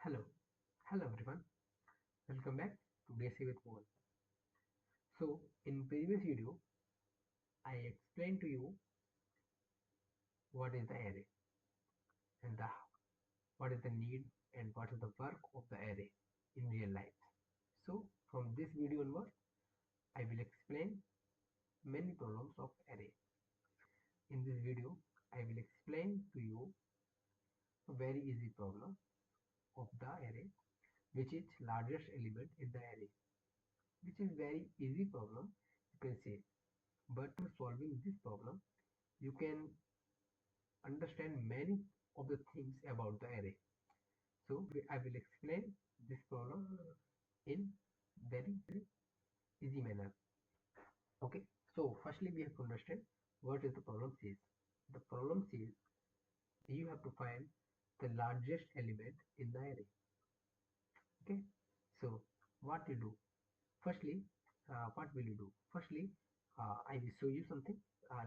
Hello, hello everyone. Welcome back to Basic with Mohan. So, in previous video, I explained to you what is the array and what is the need and what is the work of the array in real life. So, from this video onward, I will explain many problems of array. In this video, I will explain to you a very easy problem of the array, which is largest element in the array, which is very easy problem, you can say. But for solving this problem, you can understand many of the things about the array. So I will explain this problem in very easy manner. Okay. So firstly, we have to understand what is the problem says. The problem says you have to find the largest element in the array. Okay. So what you do? Firstly, what will you do? Firstly, I will show you something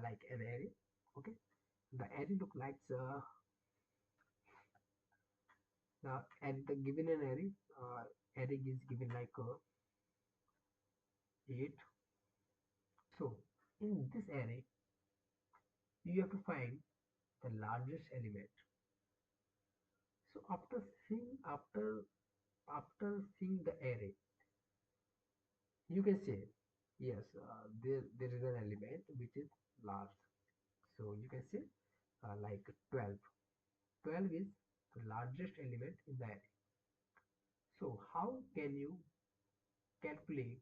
like an array. Okay. The array look like at the given an array, array is given like 8. So in this array, you have to find the largest element. So after seeing the array, you can say yes, there is an element which is large. So you can say like 12. 12 is the largest element in the array. So how can you calculate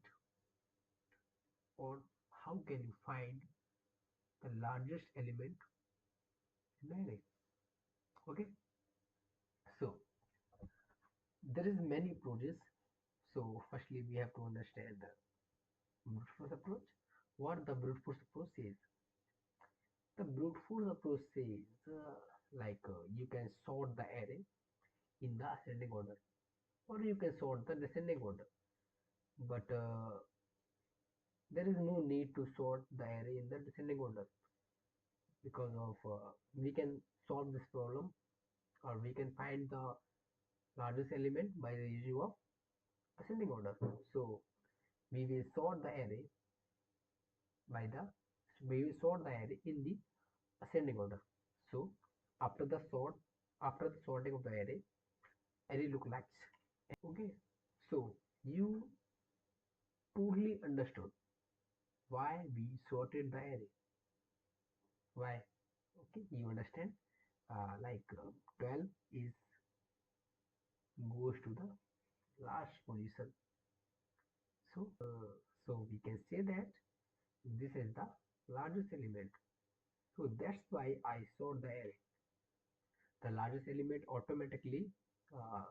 or how can you find the largest element in the array? Okay. So there is many approaches. So firstly, we have to understand the brute force approach. What the brute force approach says? The brute force approach says you can sort the array in the ascending order, or you can sort the descending order. But there is no need to sort the array in the descending order because of we can solve this problem, or we can find the largest element by the use of ascending order. So we will sort the array by the we will sort the array in the ascending order. So after the sorting of the array look like okay. So you totally understood why we sorted the array. Why? Okay, you understand. 12 is goes to the last position. So we can say that this is the largest element. So that's why I sort the array. The largest element automatically uh,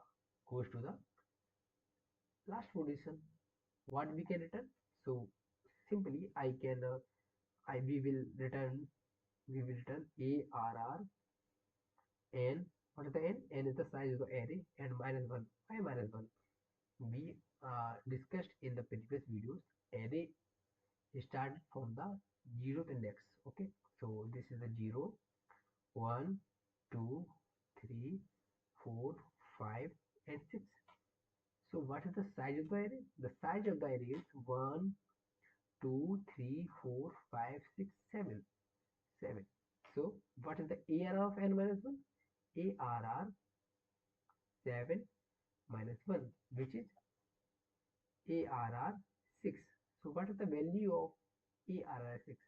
goes to the last position. What we can return? So simply I can I we will return ARR n. What is the n? N is the size of the array and minus 1. Why minus 1? We discussed in the previous videos. Array started from the 0th index. Okay, so this is the 0, 1, 2, 3, 4, 5, and 6. So what is the size of the array? The size of the array is 1, 2, 3, 4, 5, 6, 7. 7. So what is the ARR of n minus 1? ARR 7 minus 1, which is ARR 6. So what is the value of ARR 6?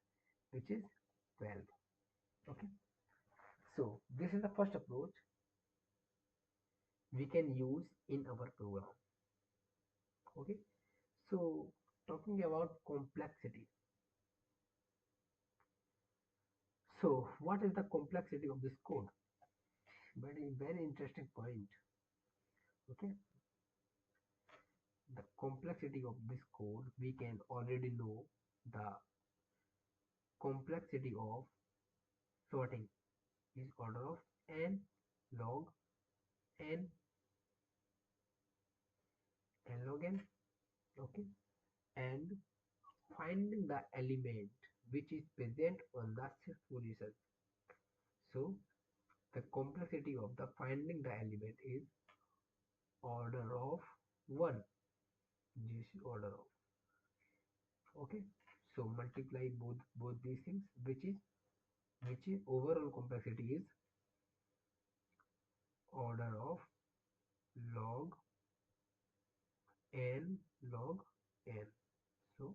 Which is 12. Okay. So this is the first approach we can use in our program. Okay. So talking about complexity. So what is the complexity of this code? Very interesting point. Okay. The complexity of this code, we can already know the complexity of sorting is order of n log n log n. Okay. And finding the element which is present on the sixth position. So the complexity of the finding the element is order of 1. This is order of. Okay. So multiply both these things, which is overall complexity is order of log n log n. So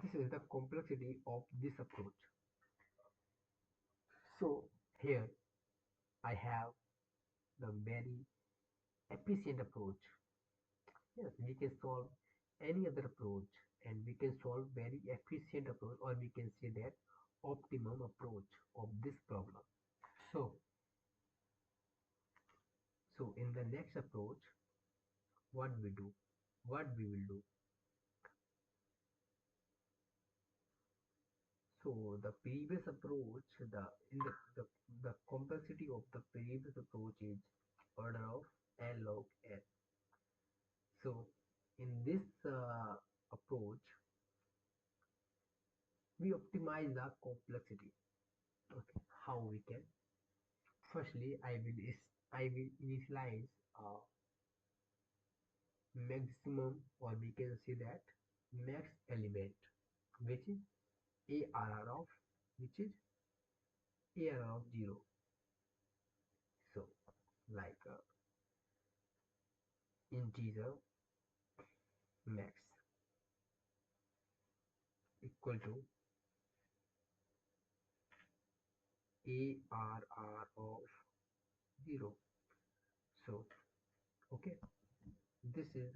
this is the complexity of this approach. So here I have the very efficient approach. Yes, we can solve any other approach, and we can solve very efficient approach, or we can say that optimum approach of this problem. So, so in the next approach, what we do, what we will do. So the previous approach, the complexity of the previous approach is order of n log n. So in this approach, we optimize the complexity. Okay, how we can? Firstly, I will initialize maximum, or we can say that max element, which is ARR of which is ARR of 0. So like integer max equal to ARR of 0. So okay, this is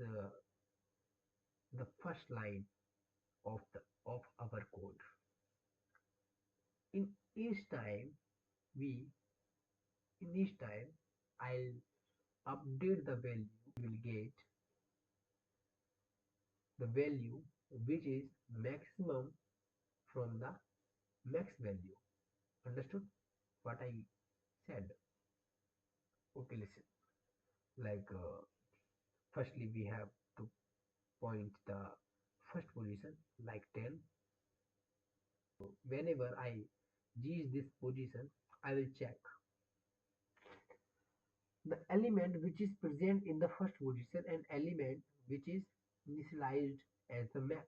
the first line of our code. In each time we in each time I'll update the value. We will get the value which is maximum from the max value. Understood what I said? Okay, listen. Like firstly we have to point the first position like 10. So whenever I reach this position, I will check the element which is present in the first position and element which is initialized as the max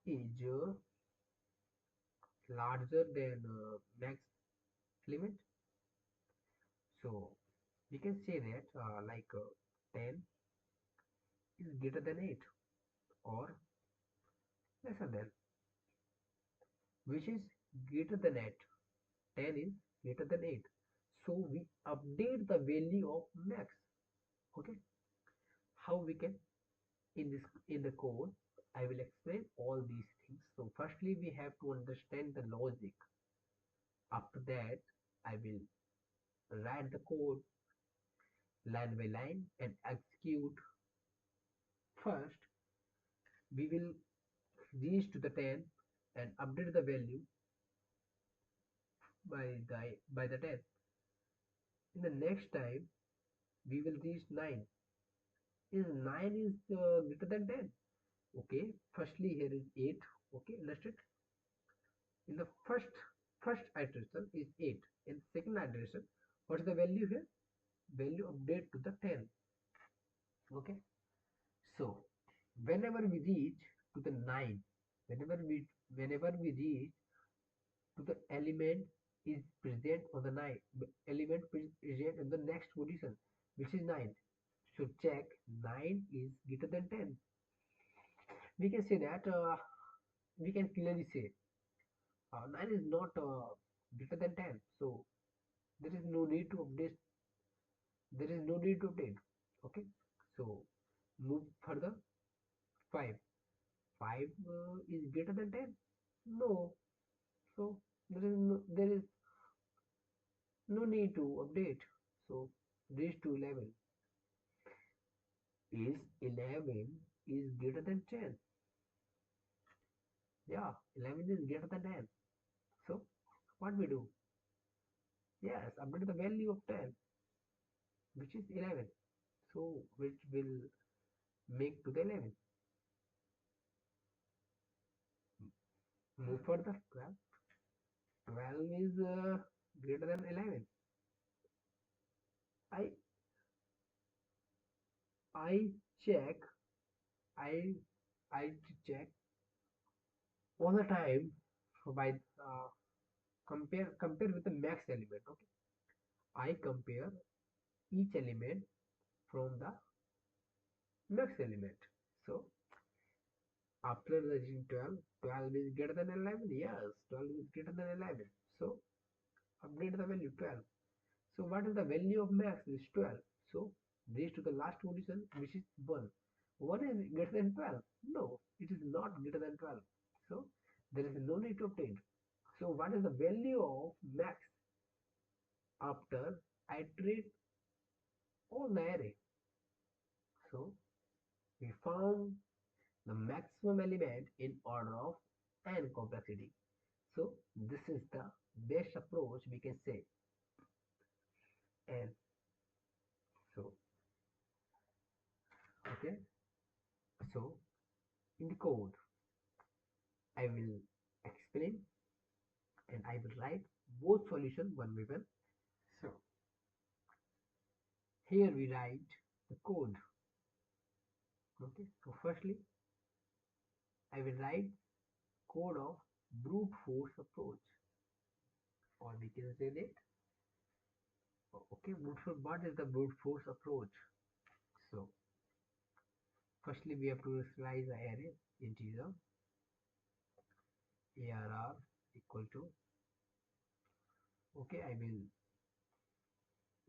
is larger than max element. So we can say that 10 is greater than 8 or lesser than, which is greater than 8. 10 is greater than 8. So we update the value of max. Okay, how we can in the code, I will explain all these things. So firstly we have to understand the logic. After that I will write the code line by line and execute. First we will reach to the 10 and update the value by the 10. In the next time we will reach 9. Is 9 is greater than 10? Okay, firstly here is 8. Okay, understood? In the first iteration is 8. In second iteration, what's the value here? Value update to the 10. Okay, so whenever we reach to the 9, whenever we reach to the element is present on the 9, element present in the next position, which is 9. So check 9 is greater than 10. We can say that we can clearly say 9 is not greater than 10. So there is no need to update. There is no need to update. Okay. So move further. 5. 5 is greater than 10. No. So there is no need to update. So reach to 11. Is 11 is greater than 10? Yeah, 11 is greater than 10. So what we do? Yes, update the value of 10, which is 11. So which will make to the 11. Move further. 12. 12 is greater than 11. I I check, I I check all the time by compare with the max element. Okay, I compare each element from the max element. So after the reaching 12, 12 is greater than 11. Yes, 12 is greater than 11. So update the value 12. So what is the value of max? Is 12. So reach to the last position, which is 1. 1 is greater than 12. No, it is not greater than 12. So there is no need to update. So what is the value of max after I iterate all the array? So we found the maximum element in order of n complexity. So this is the best approach we can say. And so okay, so in the code I will explain and I will write both solution one by one. So here we write the code. Okay, so firstly I will write code of brute force approach, or we can say that okay, brute force. What is the brute force approach? So firstly we have to initialize the array integer arr equal to okay, I will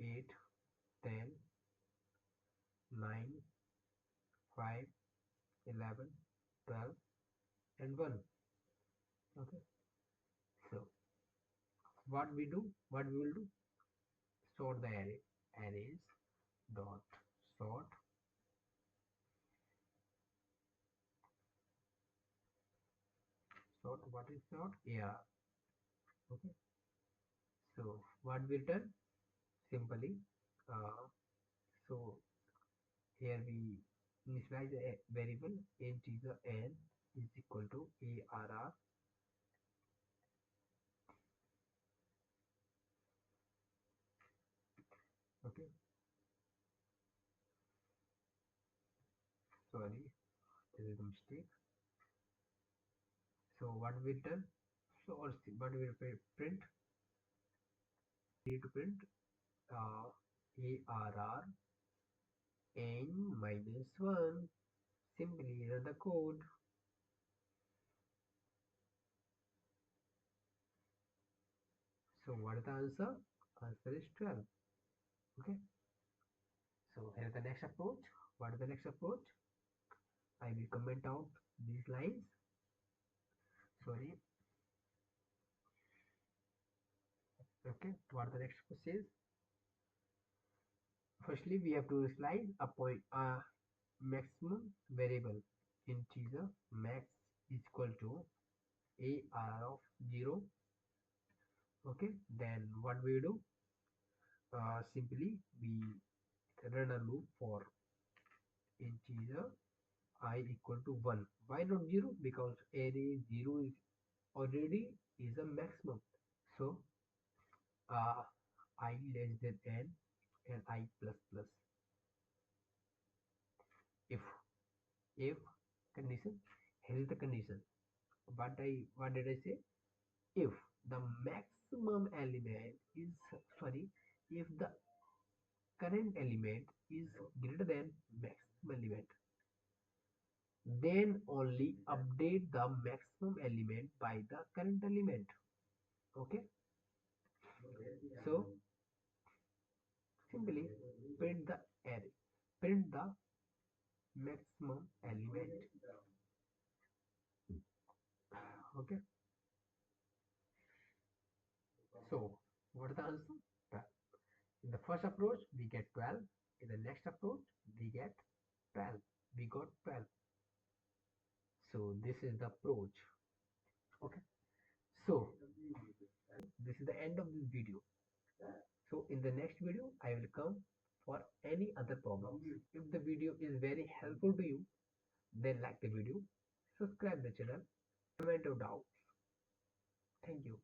8, 10, 9, 5, 11, 12, and 1. Okay, so what we will do, sort the arrays dot sort what is sort arr. Okay, so what we done simply uh, so here we initialize a variable integer n is equal to arr. Okay, sorry, this is a mistake. So what we done, so or what we print, need to print arr n minus 1. Simply run the code. So what is the answer? Answer is 12. Okay, so here is the next approach. What is the next approach? I will comment out these lines. Sorry. Okay, what the next approach is? Firstly we have to slide a point maximum variable integer max is equal to arr of 0. Okay, then what we do, simply we run a loop for integer I equal to 1. Why not 0? Because array 0 is already is a maximum. So uh, I less than n and I plus plus. If condition, here is the condition. What did I say? If the maximum element is sorry, if the current element is greater than maximum element, then only update the maximum element by the current element. Okay, so simply print the array, print the maximum element. Okay, so what is the answer? 12. In the first approach we get 12. In the next approach we get 12. We got 12. So this is the approach. Okay, so this is the end of this video. So in the next video I will come for any other problems. If the video is very helpful to you, then like the video, subscribe the channel, comment your doubts. Thank you.